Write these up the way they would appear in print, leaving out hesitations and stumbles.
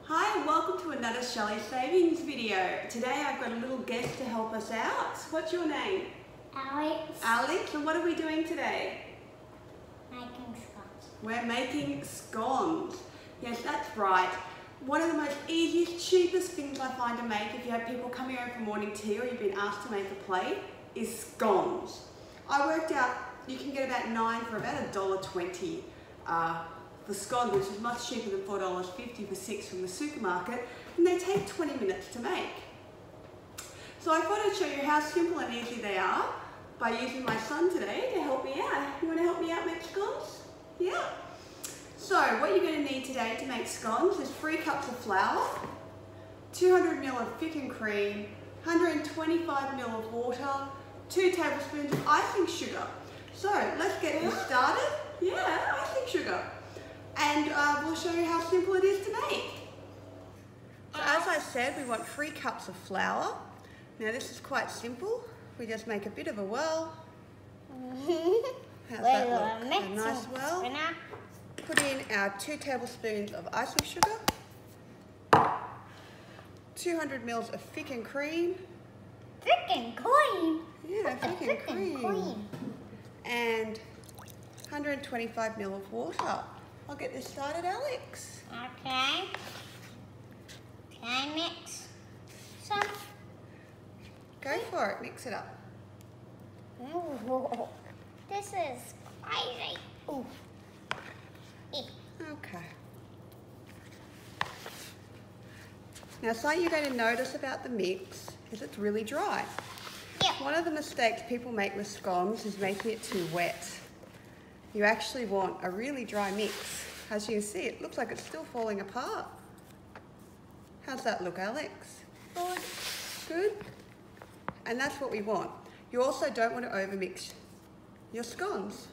Hi and welcome to another Shelley Savings video. Today I've got a little guest to help us out. What's your name? Alex. Alex, and what are we doing today? Making scones. We're making scones. Yes, that's right. One of the most easiest, cheapest things I find to make if you have people coming over for morning tea or you've been asked to make a plate is scones. I worked out you can get about 9 for about $1.20. The scone, which is much cheaper than $4.50 for 6 from the supermarket, and they take 20 minutes to make. So I thought I'd show you how simple and easy they are by using my son today to help me out. You want to help me out make scones? Yeah. So what you're going to need today to make scones is 3 cups of flour, 200 ml of thickened cream, 125 ml of water, 2 tablespoons of icing sugar. So let's get this started. Yeah, icing sugar. And we'll show you how simple it is to make. So as I said, we want 3 cups of flour. Now this is quite simple. We just make a bit of a well. How's that look? A nice well. Put in our 2 tablespoons of icing sugar, 200 ml of thickened cream. Thickened cream? Yeah, thickened cream. And 125 ml of water. I'll get this started, Alex. Okay. Can I mix some? Go for it, mix it up. Ooh, this is spicy. Ooh. Okay. Now something you're going to notice about the mix is it's really dry. Yep. One of the mistakes people make with scones is making it too wet. You actually want a really dry mix. As you can see, it looks like it's still falling apart. How's that look, Alex? Good. Good? And that's what we want. You also don't want to overmix your scones.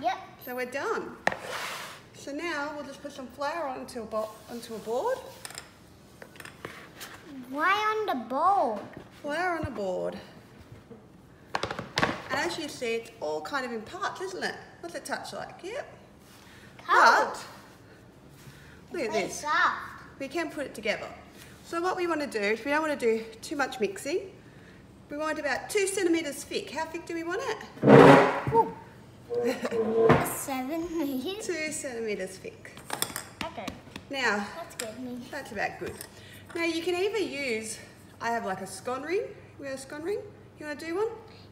Yep. So we're done. So now we'll just put some flour onto a board. Why on the bowl? Flour on a board. And as you see, it's all kind of in parts, isn't it? What's it touch like? Yep. But, look at this. We can put it together. So what we want to do, if we don't want to do too much mixing, we want about 2 centimetres thick. How thick do we want it? 7 meters. 2 centimetres thick. Okay. Now, That's good. that's about good. Now you can either use, I have like a scone ring. We have a scone ring. You want to do one?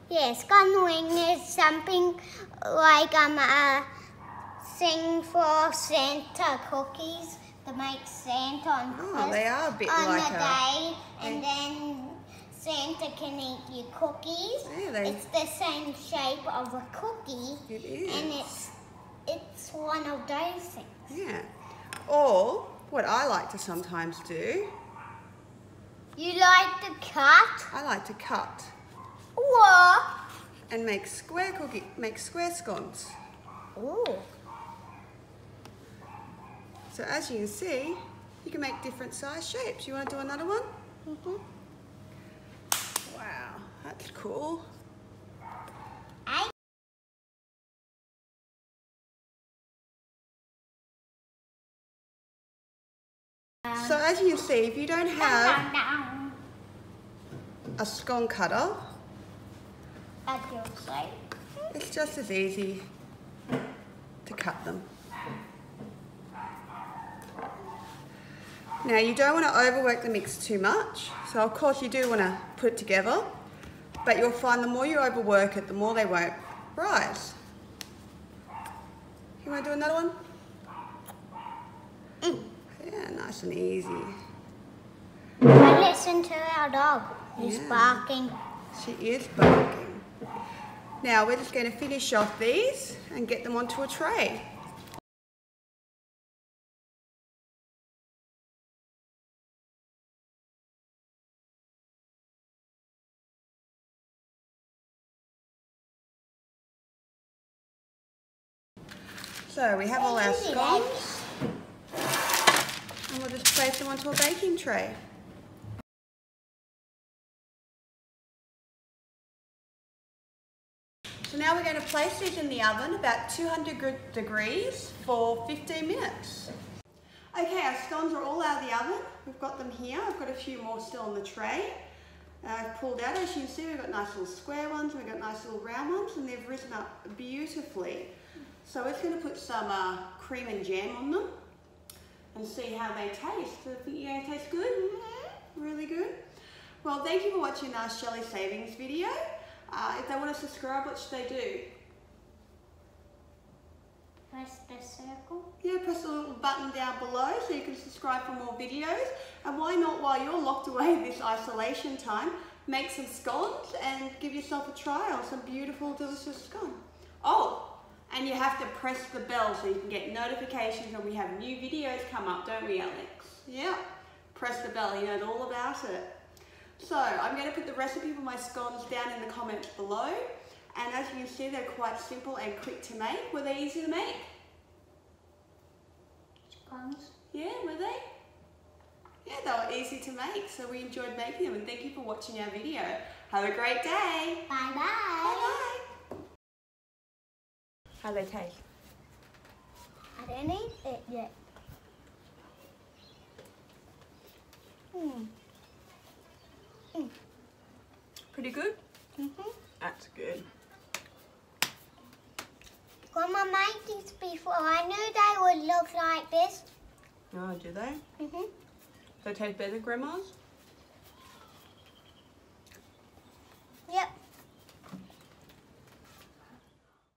Yes, scone ring is something like a thing for Santa cookies to make Santa on they are a bit on like the day, and then Santa can eat your cookies. Yeah, it's the same shape of a cookie. It is. And it's one of those things. Yeah. Or what I like to sometimes do. You like to cut? I like to cut. What? And make square scones. Ooh. So as you can see, you can make different size shapes. You want to do another one? Mm-hmm. Wow, that's cool. So as you can see, if you don't have a scone cutter, it's just as easy to cut them. Now you don't want to overwork the mix too much, so of course you do want to put it together, but you'll find the more you overwork it, the more they won't rise. You want to do another one? Yeah, nice and easy. Listen to our dog. He's barking. She is barking. Now we're just going to finish off these and get them onto a tray. So we have all our scones, and we'll just place them onto a baking tray. So now we're going to place these in the oven about 200 degrees for 15 minutes. Okay, our scones are all out of the oven. We've got them here. I've got a few more still on the tray. I've pulled out, as you can see, we've got nice little square ones, we've got nice little round ones, and they've risen up beautifully. So we're going to put some cream and jam on them and see how they taste. Do you think you're going to taste good? Mm-hmm. Really good? Well, thank you for watching our Shelley Savings video. If they want to subscribe, what should they do? Press the circle. Yeah, press the little button down below so you can subscribe for more videos. And why not, while you're locked away this isolation time, make some scones and give yourself a try on some beautiful, delicious scone. Oh, and you have to press the bell so you can get notifications when we have new videos come up, don't we, Alex? Yeah, press the bell, you know all about it. So I'm going to put the recipe for my scones down in the comments below. And as you can see, they're quite simple and quick to make. Were they easy to make? Scones. Yeah, were they? Yeah, they were easy to make, so we enjoyed making them, and thank you for watching our video. Have a great day. Bye-bye. Bye-bye. How do they taste? I don't eat it yet. Pretty good? Mm-hmm. That's good. Grandma made these before. I knew they would look like this. Oh, do they? Mm-hmm. They taste better than Grandma's? Yep.